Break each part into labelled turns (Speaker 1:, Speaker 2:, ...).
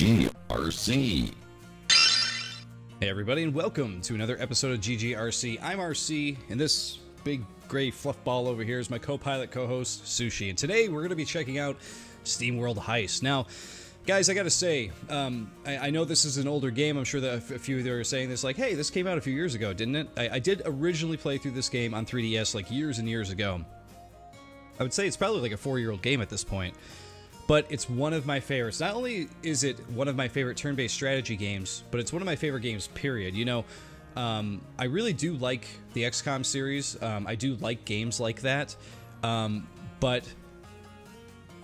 Speaker 1: GGRC.
Speaker 2: Hey everybody, and welcome to another episode of GGRC. I'm RC, and this big gray fluff ball over here is my co-pilot co-host, Sushi. And today we're going to be checking out Steamworld Heist. Now, guys, I gotta say, I know this is an older game. I'm sure that a few of you are saying this, like, hey, this came out a few years ago, didn't it? I did originally play through this game on 3DS, like, years and years ago. I would say it's probably like a 4-year-old game at this point. But it's one of my favorites. Not only is it one of my favorite turn-based strategy games, but it's one of my favorite games, period. You know, I really do like the XCOM series. I do like games like that. But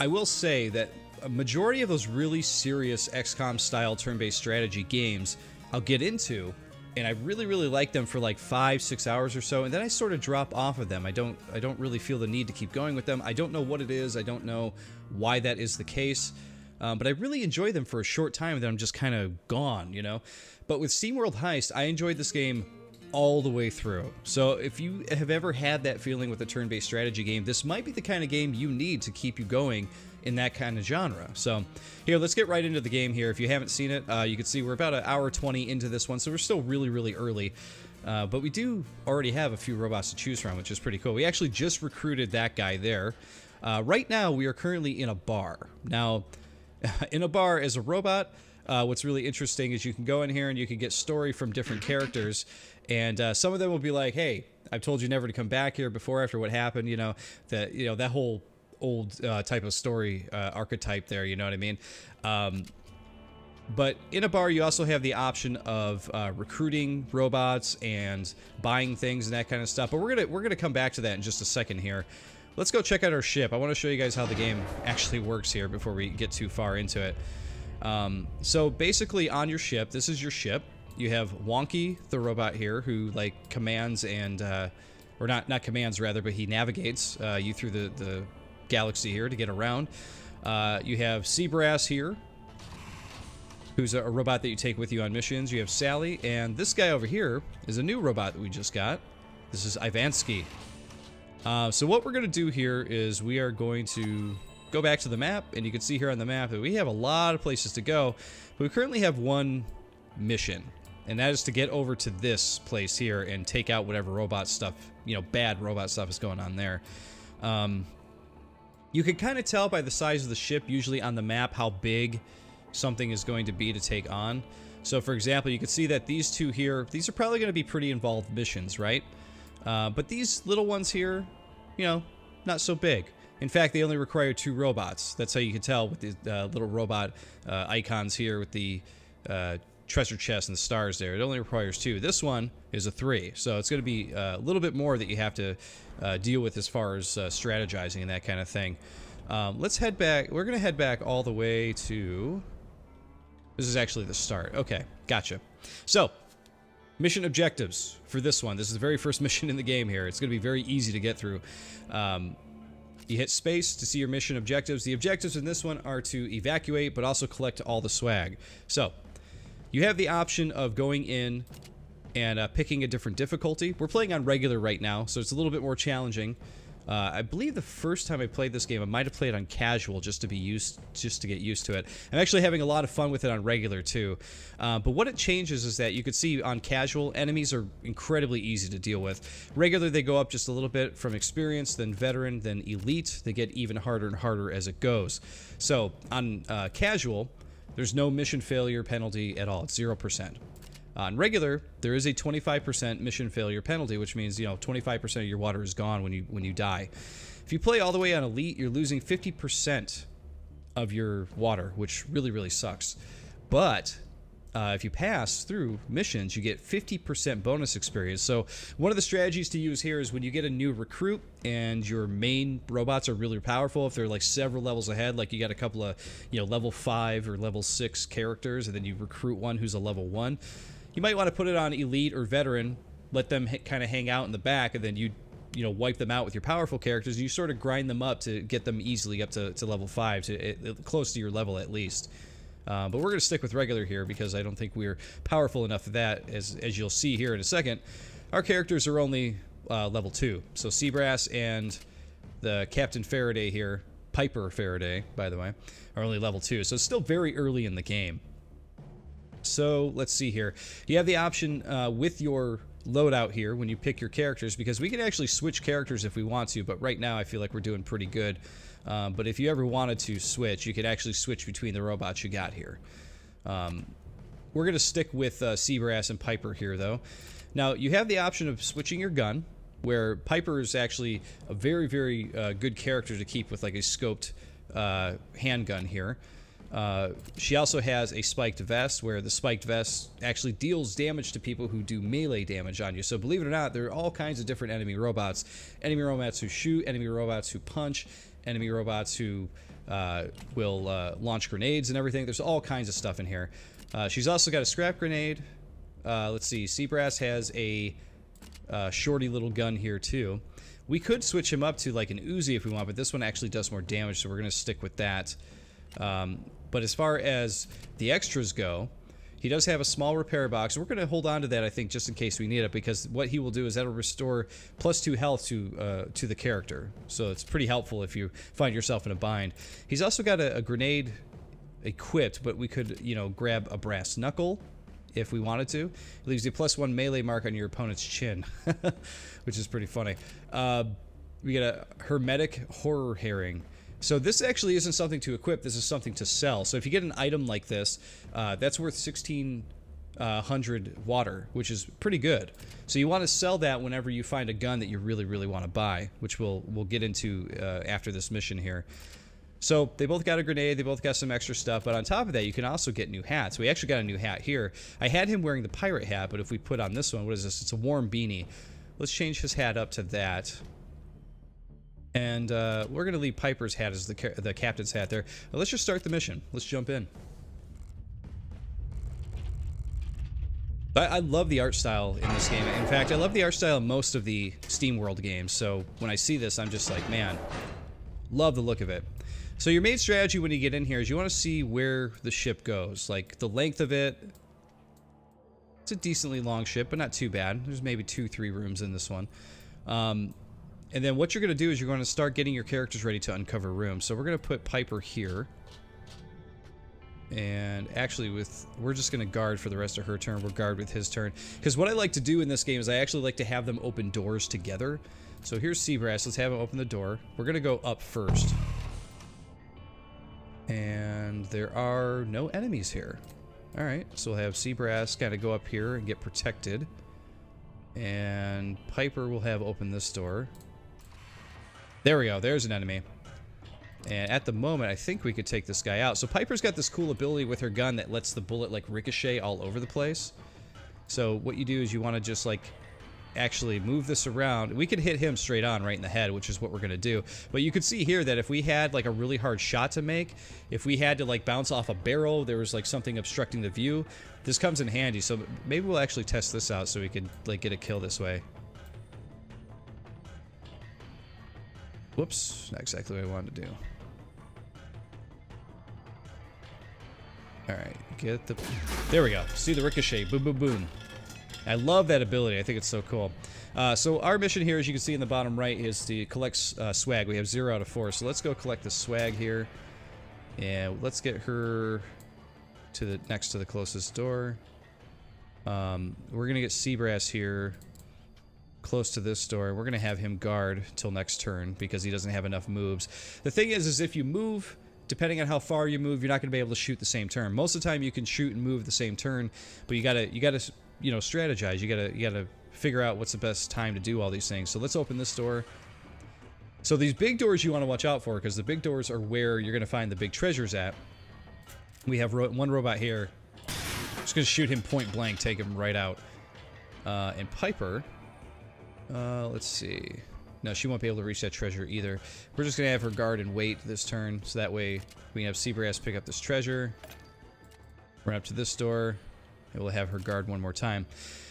Speaker 2: I will say that a majority of those really serious XCOM-style turn-based strategy games I'll get into, and I really like them for like 5-6 hours or so, and then I sort of drop off of them. I don't really feel the need to keep going with them. I don't know what it is. I don't know why that is the case. But I really enjoy them for a short time, and then I'm just kind of gone, you know? But with Steamworld Heist, I enjoyed this game all the way through. So if you have ever had that feeling with a turn-based strategy game, this might be the kind of game you need to keep you going in that kind of genre. So here, let's get right into the game here. If you haven't seen it, you can see we're about an hour 20 into this one, so we're still really early. But we do already have a few robots to choose from, which is pretty cool. We actually just recruited that guy there. Right now, we are currently in a bar. Now, in a bar as a robot, what's really interesting is you can go in here and you can get story from different characters, and some of them will be like, hey, I've told you never to come back here before after what happened, you know, that whole old type of story archetype there, you know what I mean? But in a bar, you also have the option of recruiting robots and buying things and that kind of stuff. But we're gonna come back to that in just a second here. Let's go check out our ship. I want to show you guys how the game actually works here before we get too far into it. So basically, on your ship, this is your ship. You have Wonky, the robot here, who like commands and or not commands rather, but he navigates you through the galaxy here to get around. You have Seabrass here, who's a robot that you take with you on missions. You have Sally, and this guy over here is a new robot that we just got. This is Ivansky. So what we're going to do here is we are going to go back to the map, and you can see here on the map that we have a lot of places to go, but we currently have one mission, and that is to get over to this place here and take out whatever robot stuff, you know, bad robot stuff is going on there. You can kind of tell by the size of the ship, usually on the map, how big something is going to be to take on. So, for example, you can see that these two here, these are probably going to be pretty involved missions, right? But these little ones here, you know, not so big. In fact, they only require 2 robots. That's how you can tell with the little robot icons here with the treasure chest and the stars there. It only requires 2. This one is a 3, so it's going to be a little bit more that you have to deal with as far as strategizing and that kind of thing. Let's head back. We're going to head back all the way to... This is actually the start. Okay, gotcha. So, mission objectives for this one. This is the very first mission in the game here. It's going to be very easy to get through. You hit space to see your mission objectives. The objectives in this one are to evacuate, but also collect all the swag. So, you have the option of going in and picking a different difficulty. We're playing on regular right now, so it's a little bit more challenging. I believe the first time I played this game, I might have played on casual just to get used to it. I'm actually having a lot of fun with it on regular too. But what it changes is that you could see on casual, enemies are incredibly easy to deal with. Regular, they go up just a little bit from experience, then veteran, then elite. They get even harder and harder as it goes. So on casual, there's no mission failure penalty at all. It's 0%. On regular, there is a 25% mission failure penalty, which means, you know, 25% of your water is gone when you die. If you play all the way on elite, you're losing 50% of your water, which really sucks. But if you pass through missions, you get 50% bonus experience. So one of the strategies to use here is when you get a new recruit and your main robots are really powerful, if they're like several levels ahead, like you got a couple of, you know, level 5 or level 6 characters, and then you recruit one who's a level 1, you might want to put it on elite or veteran, let them kind of hang out in the back, and then you know, wipe them out with your powerful characters, and you sort of grind them up to get them easily up to level 5, close to your level at least. But we're going to stick with regular here because I don't think we're powerful enough for that, as you'll see here in a second. Our characters are only level 2. So Seabrass and the Captain Faraday here Piper Faraday, by the way, are only level 2, so it's still very early in the game. So let's see here. You have the option with your loadout here when you pick your characters, because we can actually switch characters if we want to, but right now I feel like we're doing pretty good. But if you ever wanted to switch, you could actually switch between the robots you got here. We're going to stick with Seabrass and Piper here, though. Now, you have the option of switching your gun, where Piper is actually a very, very good character to keep with like a scoped handgun here. She also has a spiked vest, where the spiked vest actually deals damage to people who do melee damage on you. So believe it or not, there are all kinds of different enemy robots. Enemy robots who shoot, enemy robots who punch, enemy robots who will launch grenades and everything. There's all kinds of stuff in here. She's also got a scrap grenade. Let's see, Seabrass has a shorty little gun here too. We could switch him up to like an Uzi if we want, but this one actually does more damage, so we're going to stick with that. But as far as the extras go, he does have a small repair box. We're going to hold on to that, I think, just in case we need it, because what he will do is that'll restore +2 health to the character. So it's pretty helpful if you find yourself in a bind. He's also got a grenade equipped, but we could, you know, grab a brass knuckle if we wanted to. It leaves you +1 melee mark on your opponent's chin, which is pretty funny. We got a hermetic horror herring. So this actually isn't something to equip, this is something to sell. So if you get an item like this, that's worth 1,600 water, which is pretty good. So you want to sell that whenever you find a gun that you really, really want to buy, which we'll get into after this mission here. So they both got a grenade, they both got some extra stuff, but on top of that, you can also get new hats. We actually got a new hat here. I had him wearing the pirate hat, but if we put on this one, what is this? It's a warm beanie. Let's change his hat up to that. And we're going to leave Piper's hat as the captain's hat there. Now let's just start the mission. Let's jump in. I love the art style in this game. In fact, I love the art style in most of the Steamworld games. So when I see this, I'm just like, man, love the look of it. So your main strategy when you get in here is you want to see where the ship goes. Like the length of it. It's a decently long ship, but not too bad. There's maybe 2-3 rooms in this one. And then what you're going to do is you're going to start getting your characters ready to uncover rooms. So we're going to put Piper here. And actually we're just going to guard for the rest of her turn. We'll guard with his turn. Because what I like to do in this game is I actually like to have them open doors together. So here's Seabrass. Let's have him open the door. We're going to go up first. And there are no enemies here. Alright, so we'll have Seabrass kind of go up here and get protected. And Piper will have open this door. There we go, there's an enemy. And at the moment, I think we could take this guy out. So Piper's got this cool ability with her gun that lets the bullet like ricochet all over the place. So what you do is you want to just like actually move this around. We could hit him straight on right in the head, which is what we're going to do. But you could see here that if we had like a really hard shot to make, if we had to like bounce off a barrel, there was like something obstructing the view, this comes in handy. So maybe we'll actually test this out so we could like get a kill this way. Whoops, not exactly what I wanted to do. Alright, get the... There we go. See the ricochet. Boom, boom, boom. I love that ability. I think it's so cool. So our mission here, as you can see in the bottom right, is to collect swag. We have 0 out of 4. So let's go collect the swag here. And let's get her to the next to the closest door. We're going to get Seabrass here close to this door. We're going to have him guard till next turn because he doesn't have enough moves. The thing is if you move... Depending on how far you move, you're not going to be able to shoot the same turn. Most of the time, you can shoot and move the same turn, but you gotta, you know, strategize. You gotta figure out what's the best time to do all these things. So let's open this door. So these big doors you want to watch out for, because the big doors are where you're going to find the big treasures at. We have one robot here. Just going to shoot him point blank, take him right out. And Piper, let's see. No, she won't be able to reach that treasure either. We're just going to have her guard and wait this turn, so that way we can have Seabrass pick up this treasure. Run up to this door, and we'll have her guard one more time.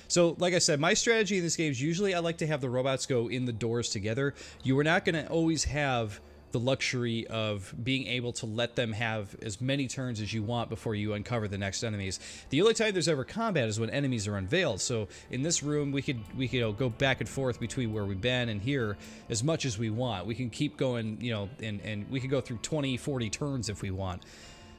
Speaker 2: So, like I said, my strategy in this game is usually I like to have the robots go in the doors together. You are not going to always have the luxury of being able to let them have as many turns as you want before you uncover the next enemies. The only time there's ever combat is when enemies are unveiled. So in this room, we could go back and forth between where we've been and here as much as we want. We can keep going, and we could go through 20, 40 turns if we want.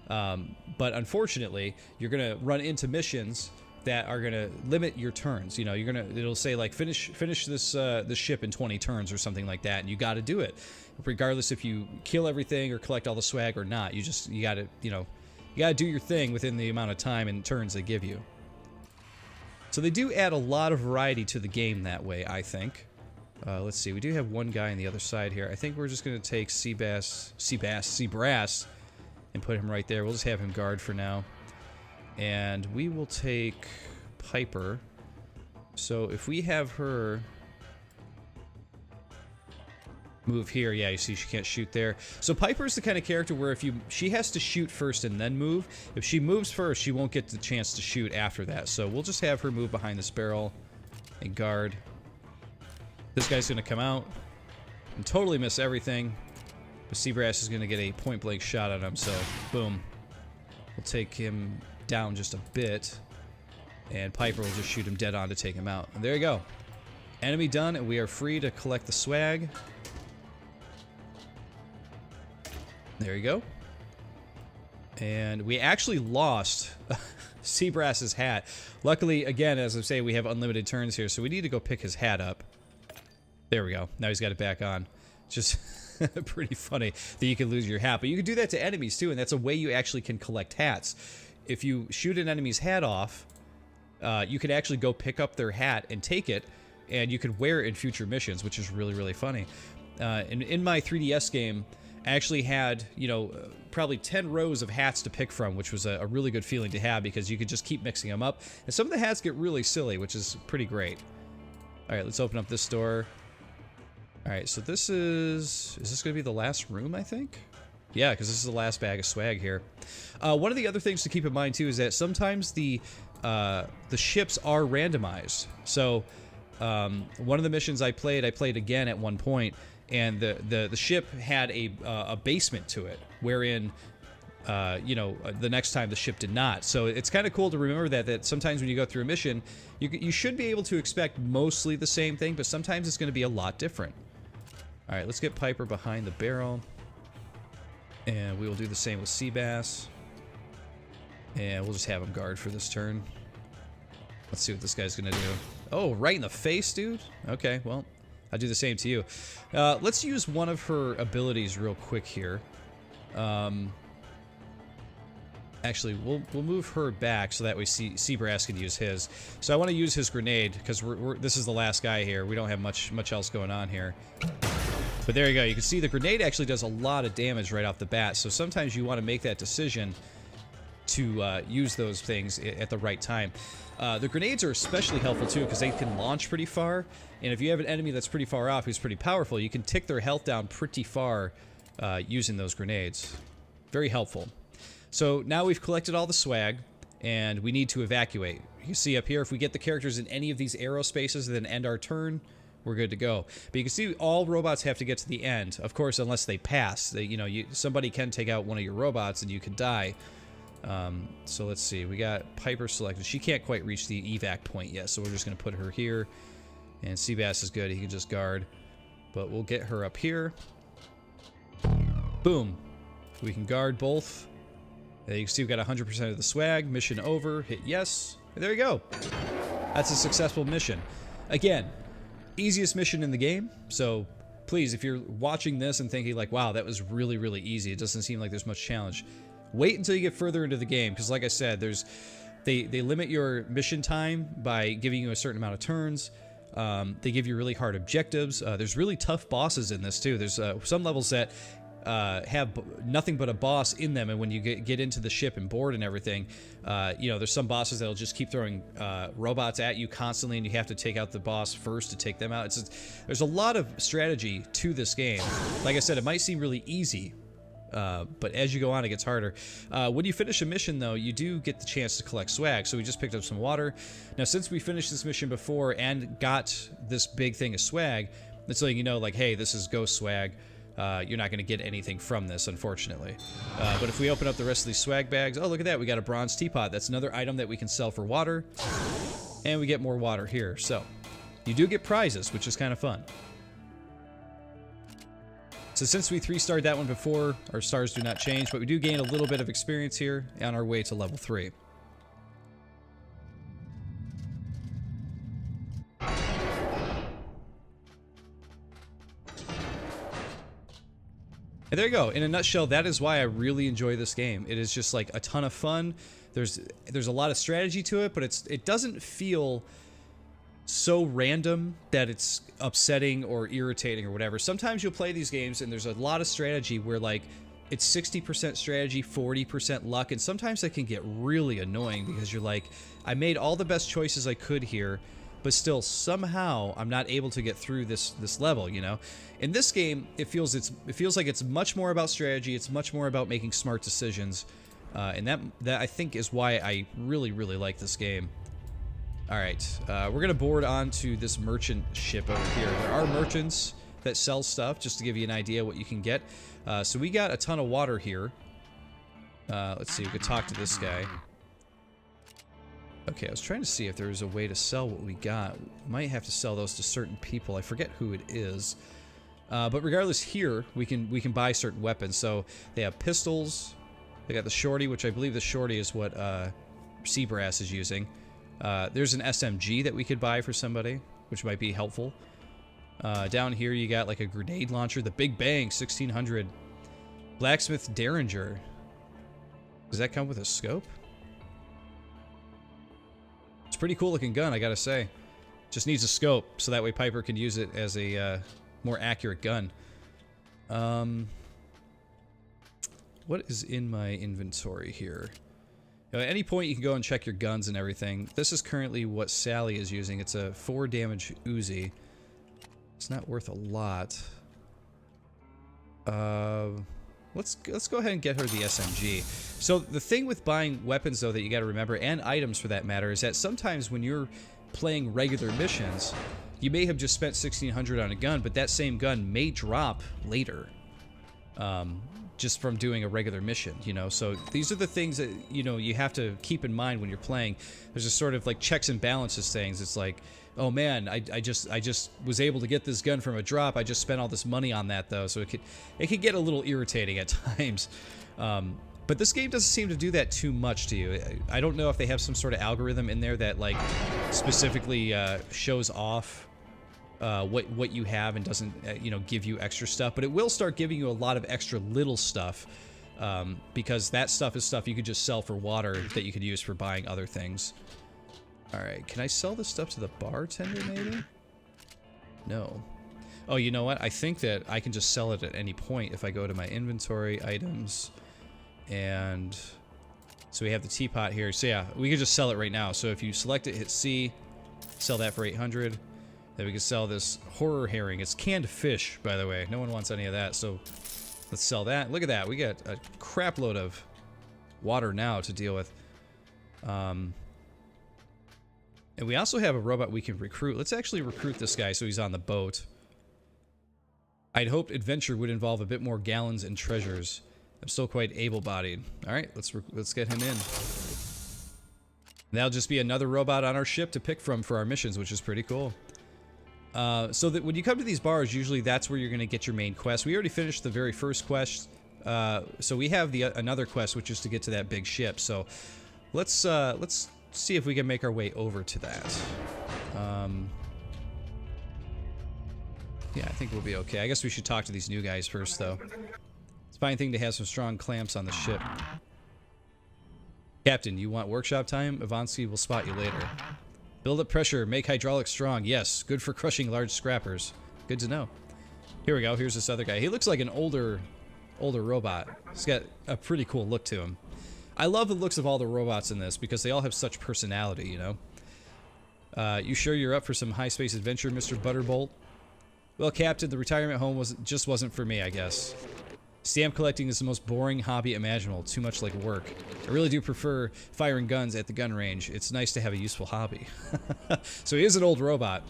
Speaker 2: But unfortunately, you're going to run into missions that are going to limit your turns. It'll say like finish this ship in 20 turns or something like that, and you got to do it, regardless if you kill everything or collect all the swag or not. You got to do your thing within the amount of time and turns they give you. So they do add a lot of variety to the game that way, I think. Let's see, we do have one guy on the other side here. I think we're just going to take Seabrass, and put him right there. We'll just have him guard for now. And we will take Piper. So if we have her move here, yeah, you see she can't shoot there. So Piper's the kind of character where she has to shoot first and then move. If she moves first, she won't get the chance to shoot after that. So we'll just have her move behind this barrel and guard. This guy's going to come out and totally miss everything. But Seabrass is going to get a point-blank shot at him, so boom. We'll take him down just a bit, and Piper will just shoot him dead on to take him out. And there you go. Enemy done, and we are free to collect the swag. There you go. And we actually lost Seabrass's hat. Luckily, again, as I say, we have unlimited turns here, so we need to go pick his hat up. There we go. Now he's got it back on. Just pretty funny that you can lose your hat. But you can do that to enemies, too, and that's a way you actually can collect hats. If you shoot an enemy's hat off, you can actually go pick up their hat and take it, and you can wear it in future missions, which is really, really funny. In my 3DS game, I actually had, probably 10 rows of hats to pick from, which was a really good feeling to have because you could just keep mixing them up. And some of the hats get really silly, which is pretty great. All right, let's open up this door. All right, so this is this going to be the last room, I think? Yeah, because this is the last bag of swag here. One of the other things to keep in mind, too, is that sometimes the ships are randomized. So one of the missions I played again at one point, and the ship had a basement to it, wherein the next time the ship did not. So it's kind of cool to remember that sometimes when you go through a mission, you should be able to expect mostly the same thing, but sometimes it's going to be a lot different. All right, let's get Piper behind the barrel. And we will do the same with Seabass. And we'll just have him guard for this turn. Let's see what this guy's going to do. Oh, right in the face, dude? Okay, well, I'll do the same to you. Let's use one of her abilities real quick here. Actually, we'll move her back so that way Seabrass can use his. So I want to use his grenade because this is the last guy here. We don't have much else going on here. But there you go. You can see the grenade actually does a lot of damage right off the bat. So sometimes you want to make that decision to use those things at the right time. The grenades are especially helpful too because they can launch pretty far. And if you have an enemy that's pretty far off who's pretty powerful, you can tick their health down pretty far using those grenades. Very helpful. So now we've collected all the swag, and we need to evacuate. You can see up here, if we get the characters in any of these arrow spaces and then end our turn, we're good to go. But you can see all robots have to get to the end, of course, unless they pass. Somebody can take out one of your robots and you can die. So let's see. We got Piper selected. She can't quite reach the evac point yet, so we're just going to put her here. And Seabass is good. He can just guard. But we'll get her up here. Boom. We can guard both. You can see we've got 100% of the swag. Mission over. Hit yes. And there you go. That's a successful mission. Again, easiest mission in the game. So please, if you're watching this and thinking like, wow, that was really, really easy. It doesn't seem like there's much challenge. Wait until you get further into the game. Because like I said, they limit your mission time by giving you a certain amount of turns. They give you really hard objectives. There's really tough bosses in this too. There's some levels that have nothing but a boss in them, and when you get into the ship and board and everything, there's some bosses that'll just keep throwing robots at you constantly, and you have to take out the boss first to take them out. There's a lot of strategy to this game. Like I said, it might seem really easy, but as you go on, it gets harder. When you finish a mission, though, you do get the chance to collect swag. So we just picked up some water. Now, since we finished this mission before and got this big thing of swag, it's letting you know, like, hey, this is ghost swag. you're not going to get anything from this, unfortunately. But if we open up the rest of these swag bags, oh, look at that. We got a bronze teapot. That's another item that we can sell for water. And we get more water here. So you do get prizes, which is kind of fun. So since we 3-starred that one before, our stars do not change, but we do gain a little bit of experience here on our way to level 3. And there you go. In a nutshell, that is why I really enjoy this game. It is just like a ton of fun. There's a lot of strategy to it, but it doesn't feel so random that it's upsetting or irritating or whatever. Sometimes you'll play these games and there's a lot of strategy where like it's 60% strategy, 40% luck, and sometimes that can get really annoying because you're like, I made all the best choices I could here, but still somehow I'm not able to get through this level, you know? In this game, it feels like it's much more about strategy, it's much more about making smart decisions, and that I think is why I really like this game. Alright, we're gonna board onto this merchant ship over here. There are merchants that sell stuff, just to give you an idea what you can get. So we got a ton of water here. Let's see, we could talk to this guy. Okay, I was trying to see if there was a way to sell what we got. Might have to sell those to certain people. I forget who it is. But regardless, here we can buy certain weapons. So they have pistols. They got the shorty, which I believe the shorty is what Seabrass is using. There's an SMG that we could buy for somebody, which might be helpful. Down here you got like a grenade launcher, the Big Bang 1600, Blacksmith Derringer. Does that come with a scope? It's a pretty cool looking gun, I gotta say. Just needs a scope, so that way Piper can use it as a more accurate gun. What is in my inventory here? At any point you can go and check your guns and everything. This is currently what Sally is using. It's a 4 damage Uzi. It's not worth a lot. Let's go ahead and get her the SMG. So the thing with buying weapons, though, that you got to remember, and items for that matter, is that sometimes when you're playing regular missions, you may have just spent 1600 on a gun, but that same gun may drop later. Just from doing a regular mission, you know? So these are the things that, you know, you have to keep in mind when you're playing. There's a sort of like checks and balances things. It's like, oh man, I just was able to get this gun from a drop. I just spent all this money on that though. So it could get a little irritating at times. But this game doesn't seem to do that too much to you. I don't know if they have some sort of algorithm in there that like specifically shows off what you have and doesn't you know, give you extra stuff, but it will start giving you a lot of extra little stuff, because that stuff is stuff you could just sell for water that you could use for buying other things. Alright, can I sell this stuff to the bartender maybe? No. Oh, you know what? I think that I can just sell it at any point if I go to my inventory, items, and so we have the teapot here. So yeah, we could just sell it right now. So if you select it, hit C, sell that for 800. Then we can sell this horror herring. It's canned fish, by the way. No one wants any of that, so let's sell that. Look at that. We got a crap load of water now to deal with. And we also have a robot we can recruit. Let's actually recruit this guy so he's on the boat. I'd hoped adventure would involve a bit more gallons and treasures. I'm still quite able-bodied. All right, let's get him in. That'll just be another robot on our ship to pick from for our missions, which is pretty cool. So that when you come to these bars, usually that's where you're going to get your main quest. We already finished the very first quest, so we have another quest, which is to get to that big ship. So let's see if we can make our way over to that. Yeah, I think we'll be okay. I guess we should talk to these new guys first, though. It's a fine thing to have some strong clamps on the ship. Captain, you want workshop time? Ivansky will spot you later. Build up pressure, make hydraulics strong. Yes, good for crushing large scrappers. Good to know. Here we go. Here's this other guy. He looks like an older robot. He's got a pretty cool look to him. I love the looks of all the robots in this because they all have such personality, you know? You sure you're up for some high space adventure, Mr. Butterbolt? Well, Captain, the retirement home just wasn't for me, I guess. Stamp collecting is the most boring hobby imaginable. Too much like work. I really do prefer firing guns at the gun range. It's nice to have a useful hobby. So he is an old robot.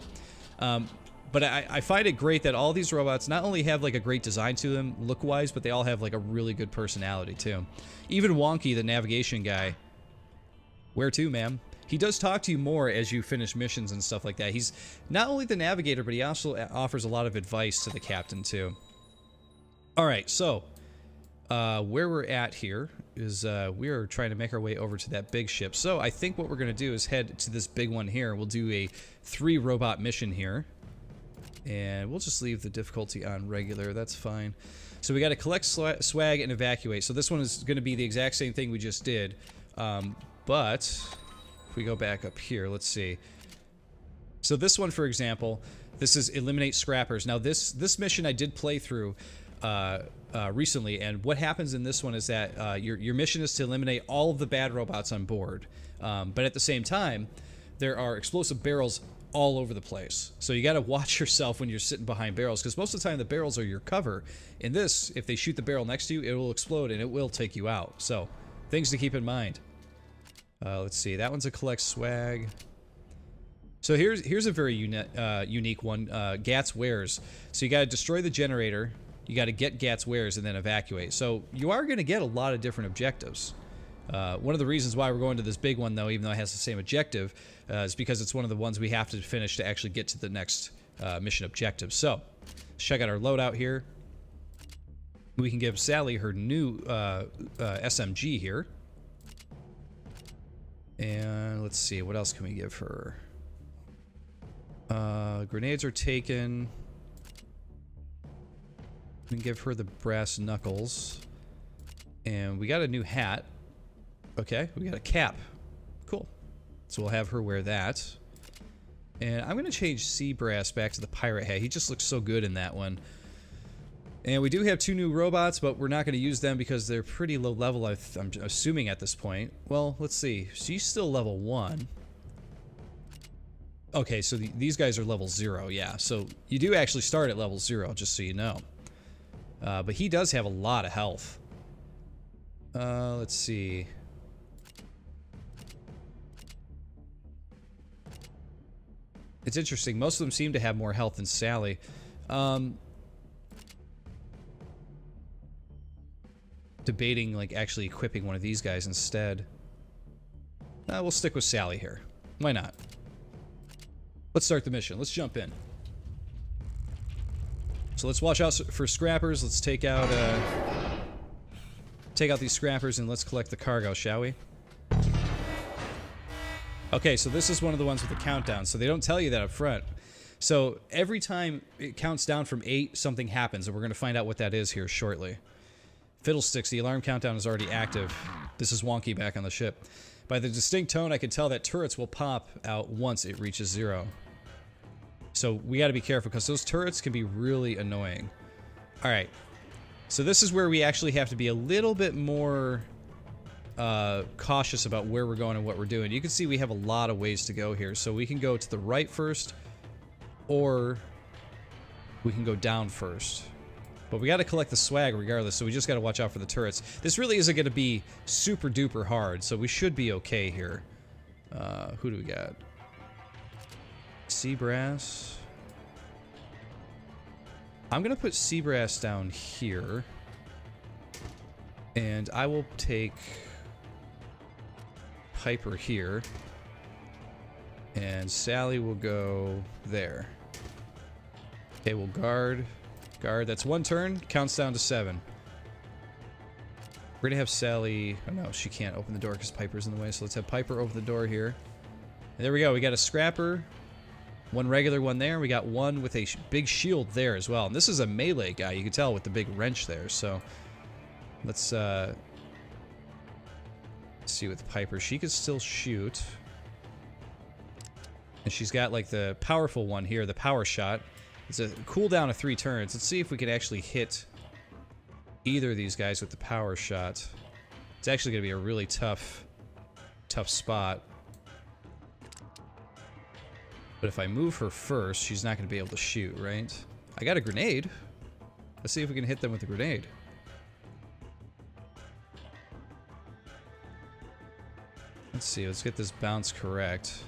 Speaker 2: But I find it great that all these robots not only have like a great design to them look-wise, but they all have like a really good personality too. Even Wonky, the navigation guy. Where to, ma'am? He does talk to you more as you finish missions and stuff like that. He's not only the navigator, but he also offers a lot of advice to the captain too. Alright, so where we're at here is we are trying to make our way over to that big ship. So I think what we're going to do is head to this big one here. We'll do a 3-robot mission here. And we'll just leave the difficulty on regular. That's fine. So we got to collect swag and evacuate. So this one is going to be the exact same thing we just did. But if we go back up here, let's see. So this one, for example, this is eliminate scrappers. Now this mission I did play through recently, and what happens in this one is that your mission is to eliminate all of the bad robots on board. But at the same time, there are explosive barrels all over the place. So you got to watch yourself when you're sitting behind barrels, because most of the time the barrels are your cover. In this, if they shoot the barrel next to you, it will explode and it will take you out. So things to keep in mind. Let's see. That one's a collect swag. So here's a very unique one. Gat's wares. So you got to destroy the generator. You got to get Gat's wares and then evacuate. So you are going to get a lot of different objectives. One of the reasons why we're going to this big one, though, even though it has the same objective, is because it's one of the ones we have to finish to actually get to the next mission objective. So, let's check out our loadout here. We can give Sally her new SMG here. And let's see, what else can we give her? Grenades are taken. We can give her the brass knuckles. And we got a new hat. Okay, we got a cap. Cool. So we'll have her wear that. And I'm going to change Seabrass back to the pirate hat. He just looks so good in that one. And we do have 2 new robots, but we're not going to use them because they're pretty low level, I'm assuming at this point. Well, let's see. She's still level 1. Okay, so these guys are level 0, yeah. So you do actually start at level 0, just so you know. But he does have a lot of health. Let's see. It's interesting. Most of them seem to have more health than Sally. Debating, like, actually equipping one of these guys instead. We'll stick with Sally here. Why not? Let's start the mission. Let's jump in. So let's watch out for scrappers. Let's take out these scrappers and let's collect the cargo, shall we? Okay, so this is one of the ones with the countdown, so they don't tell you that up front. So every time it counts down from 8, something happens, and we're going to find out what that is here shortly. Fiddlesticks, the alarm countdown is already active. This is Wonky back on the ship. By the distinct tone, I can tell that turrets will pop out once it reaches 0. So we got to be careful, because those turrets can be really annoying. Alright, so this is where we actually have to be a little bit more cautious about where we're going and what we're doing. You can see we have a lot of ways to go here. So we can go to the right first, or we can go down first. But we got to collect the swag regardless, so we just got to watch out for the turrets. This really isn't going to be super duper hard, so we should be okay here. Who do we got? Seabrass. I'm going to put Seabrass down here. And I will take Piper here. And Sally will go there. Okay, we'll guard. Guard, that's 1 turn. Counts down to 7. We're gonna have Sally... Oh no, she can't open the door because Piper's in the way, so let's have Piper open the door here. And there we go, we got a scrapper. 1 regular one there. We got 1 with a big shield there as well. And this is a melee guy, you can tell with the big wrench there, so... Let's see with Piper. She could still shoot. And she's got like the powerful one here, the power shot. It's a cooldown of 3 turns. Let's see if we can actually hit either of these guys with the power shot. It's actually going to be a really tough spot. But if I move her first, she's not going to be able to shoot, right? I got a grenade. Let's see if we can hit them with a grenade. Let's see, let's get this bounce correct.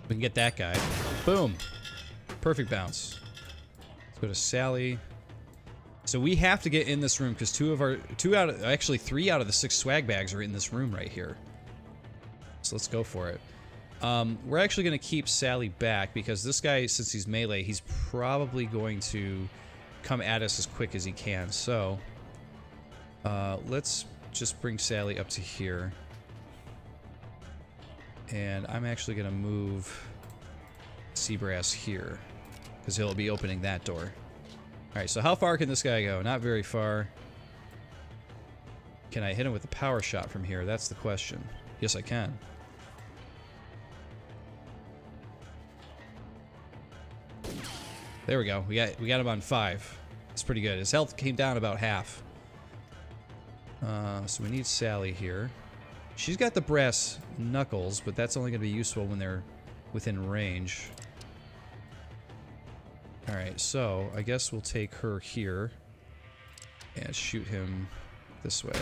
Speaker 2: We can get that guy. Boom. Perfect bounce. Let's go to Sally. So we have to get in this room because actually 3 out of the 6 swag bags are in this room right here. So let's go for it. We're actually going to keep Sally back because this guy, since he's melee, he's probably going to come at us as quick as he can. So let's just bring Sally up to here. And I'm actually going to move Seabrass here because he'll be opening that door. Alright, so how far can this guy go? Not very far. Can I hit him with a power shot from here? That's the question. Yes, I can. There we go. We got him on 5. It's pretty good. His health came down about half. So we need Sally here. She's got the brass knuckles, but that's only going to be useful when they're within range. Alright, so I guess we'll take her here and shoot him this way.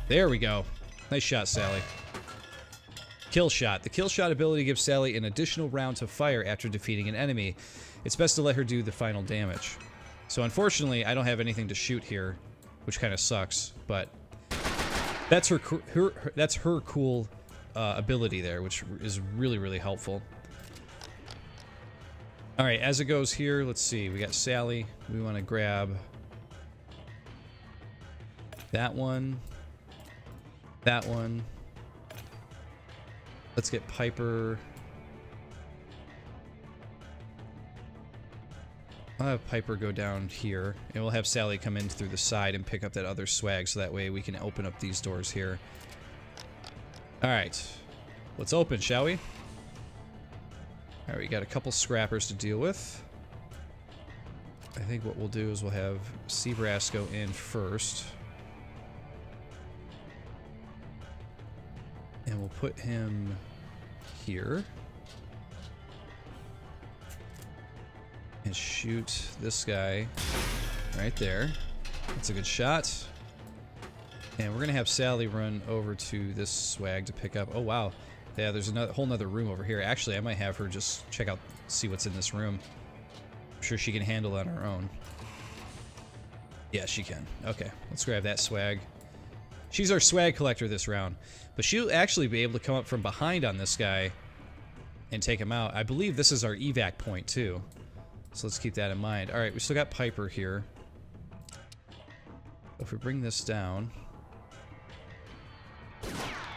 Speaker 2: There we go. Nice shot, Sally. Kill shot. The kill shot ability gives Sally an additional round to fire after defeating an enemy. It's best to let her do the final damage. So unfortunately, I don't have anything to shoot here, which kind of sucks, but that's her cool ability there, which is really, really helpful. Alright, as it goes here, let's see. We got Sally. We want to grab that one. That one. Let's get Piper. I'll have Piper go down here, and we'll have Sally come in through the side and pick up that other swag, so that way we can open up these doors here. Alright. Let's open, shall we? Alright, we got a couple scrappers to deal with. I think what we'll do is we'll have Seabrass go in first. And we'll put him here. And shoot this guy right there. That's a good shot. And we're going to have Sally run over to this swag to pick up. Oh, wow. Yeah, there's a whole nother room over here. Actually, I might have her just check out, see what's in this room. I'm sure she can handle it on her own. Yeah, she can. Okay, let's grab that swag. She's our swag collector this round. But she'll actually be able to come up from behind on this guy and take him out. I believe this is our evac point, too. So let's keep that in mind. Alright, we still got Piper here. If we bring this down...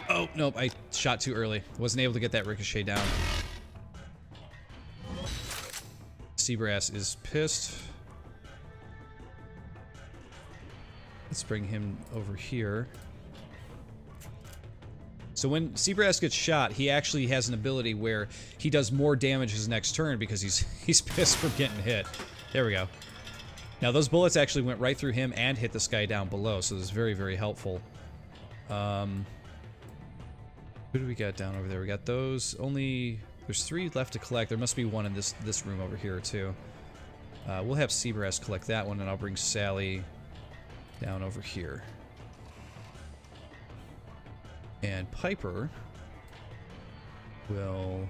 Speaker 2: Oh, nope, I shot too early. Wasn't able to get that ricochet down. Seabrass is pissed. Let's bring him over here. So when Seabrass gets shot, he actually has an ability where he does more damage his next turn because he's pissed from getting hit. There we go. Now those bullets actually went right through him and hit this guy down below, so this is very, very helpful. Who do we got down over there? We got those. There's 3 left to collect. There must be one in this room over here too. We'll have Seabrass collect that one, and I'll bring Sally down over here. And Piper will,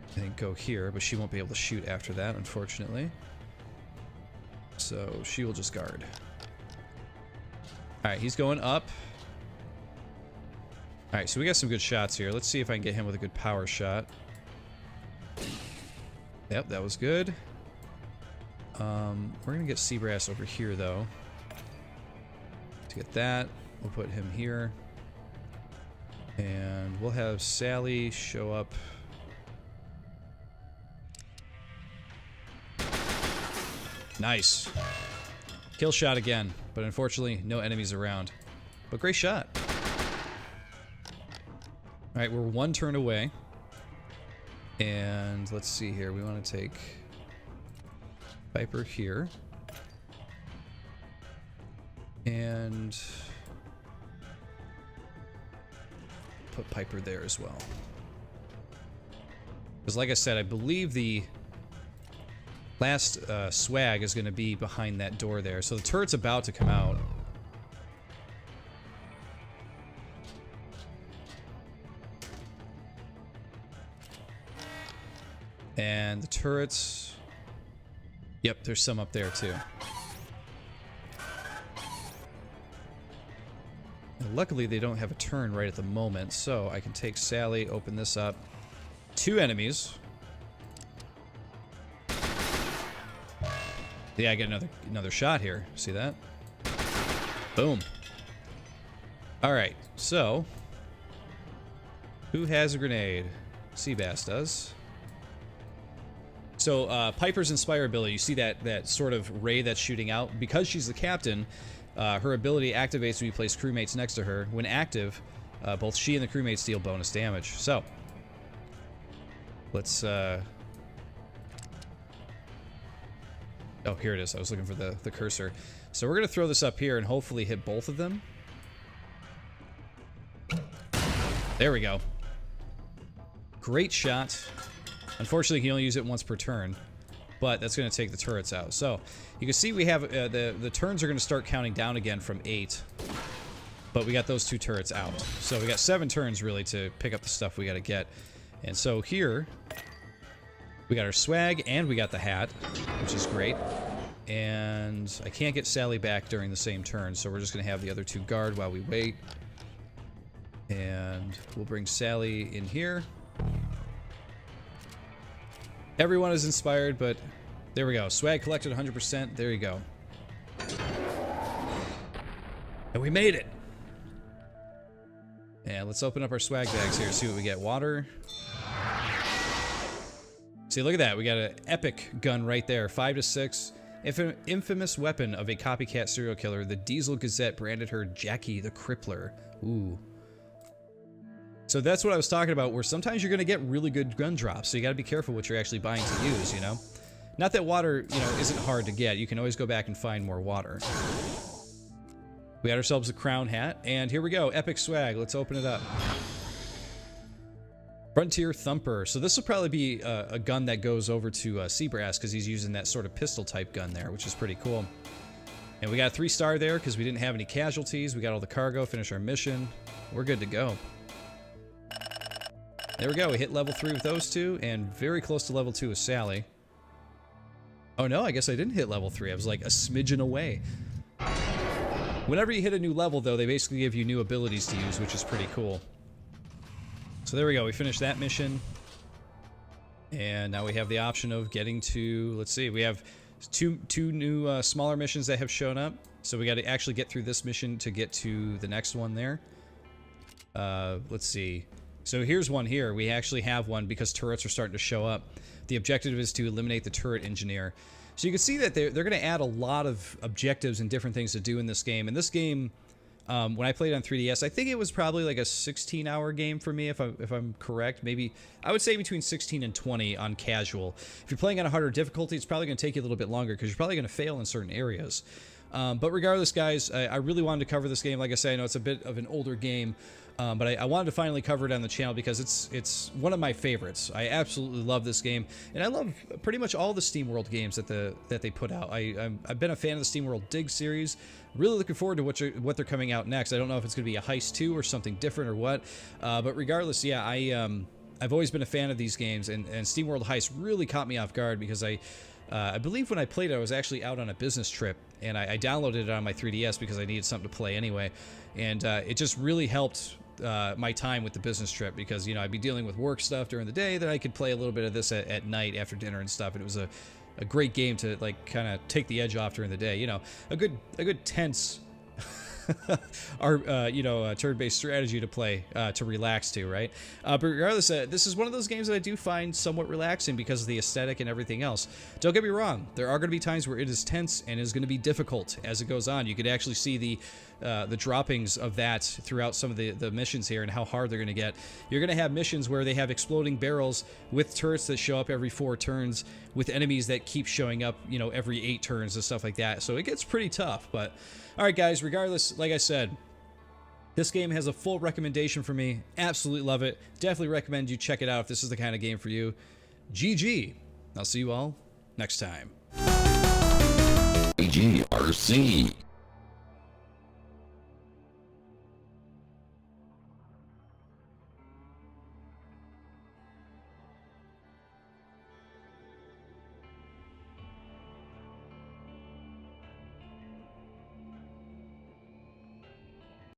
Speaker 2: I think, go here, but she won't be able to shoot after that, unfortunately. So she will just guard. Alright, he's going up. Alright, so we got some good shots here. Let's see if I can get him with a good power shot. Yep, that was good. We're going to get Seabrass over here, though. To get that, we'll put him here. And we'll have Sally show up. Nice. Kill shot again, but unfortunately, no enemies around. But great shot. Alright, we're 1 turn away. And let's see here. We want to take Piper here. And put Piper there as well. Because like I said, I believe the last swag is going to be behind that door there. So the turret's about to come out. And the turrets... Yep, there's some up there too. And luckily, they don't have a turn right at the moment, so I can take Sally, open this up. 2 enemies. Yeah, I get another shot here. See that? Boom. Alright, so... Who has a grenade? Seabass does. So, Piper's Inspire ability, you see that sort of ray that's shooting out? Because she's the captain, her ability activates when you place crewmates next to her. When active, both she and the crewmates deal bonus damage. So, let's... Oh, here it is. I was looking for the cursor. So we're going to throw this up here and hopefully hit both of them. There we go. Great shot. Unfortunately, you can only use it once per turn, but that's going to take the turrets out. So, you can see we have the turns are going to start counting down again from 8, but we got those 2 turrets out. So, we got 7 turns, really, to pick up the stuff we got to get. And so, here, we got our swag, and we got the hat, which is great. And I can't get Sally back during the same turn, so we're just going to have the other 2 guard while we wait. And we'll bring Sally in here. Everyone is inspired, but there we go. Swag collected 100%. There you go. And we made it. And let's open up our swag bags here, see what we get. Water. See, look at that. We got an epic gun right there. 5 to 6. Infamous weapon of a copycat serial killer. The Diesel Gazette branded her Jackie the Crippler. Ooh. So that's what I was talking about, where sometimes you're going to get really good gun drops, so you got to be careful what you're actually buying to use, you know? Not that water, you know, isn't hard to get. You can always go back and find more water. We got ourselves a crown hat, and here we go. Epic swag. Let's open it up. Frontier Thumper. So this will probably be a gun that goes over to Seabrass, because he's using that sort of pistol-type gun there, which is pretty cool. And we got a 3-star there, because we didn't have any casualties. We got all the cargo, finished our mission. We're good to go. There we go, we hit level 3 with those 2, and very close to level 2 with Sally. Oh no, I guess I didn't hit level 3, I was like a smidgen away. Whenever you hit a new level, though, they basically give you new abilities to use, which is pretty cool. So there we go, we finished that mission. And now we have the option of getting to, let's see, we have two new smaller missions that have shown up. So we got to actually get through this mission to get to the next one there. Let's see. So here's one here. We actually have one because turrets are starting to show up. The objective is to eliminate the turret engineer. So you can see that they're going to add a lot of objectives and different things to do in this game. And this game, when I played on 3DS, I think it was probably like a 16-hour game for me, if I'm correct. Maybe, I would say between 16 and 20 on casual. If you're playing on a harder difficulty, it's probably going to take you a little bit longer because you're probably going to fail in certain areas. But regardless, guys, I really wanted to cover this game. Like I say, I know it's a bit of an older game, but I wanted to finally cover it on the channel because it's one of my favorites. I absolutely love this game, and I love pretty much all the Steamworld games that they put out. I've been a fan of the Steamworld Dig series. Really looking forward to what they're coming out next. I don't know if it's going to be a Heist 2 or something different or what, but regardless, yeah, I've always been a fan of these games, and Steamworld Heist really caught me off guard because I believe when I played it, I was actually out on a business trip, and I downloaded it on my 3DS because I needed something to play anyway, and it just really helped my time with the business trip because, you know, I'd be dealing with work stuff during the day, then I could play a little bit of this at night after dinner and stuff, and it was a great game to, like, kind of take the edge off during the day. You know, a good tense turn-based strategy to play, to relax to, right? But regardless, this is one of those games that I do find somewhat relaxing because of the aesthetic and everything else. Don't get me wrong, there are going to be times where it is tense and is going to be difficult as it goes on. You could actually see the droppings of that throughout some of the missions here and how hard they're going to get. You're going to have missions where they have exploding barrels with turrets that show up every 4 turns, with enemies that keep showing up, you know, every 8 turns and stuff like that. So it gets pretty tough, but alright guys, regardless, like I said, this game has a full recommendation for me. Absolutely love it. Definitely recommend you check it out if this is the kind of game for you. GG. I'll see you all next time.
Speaker 1: GRC.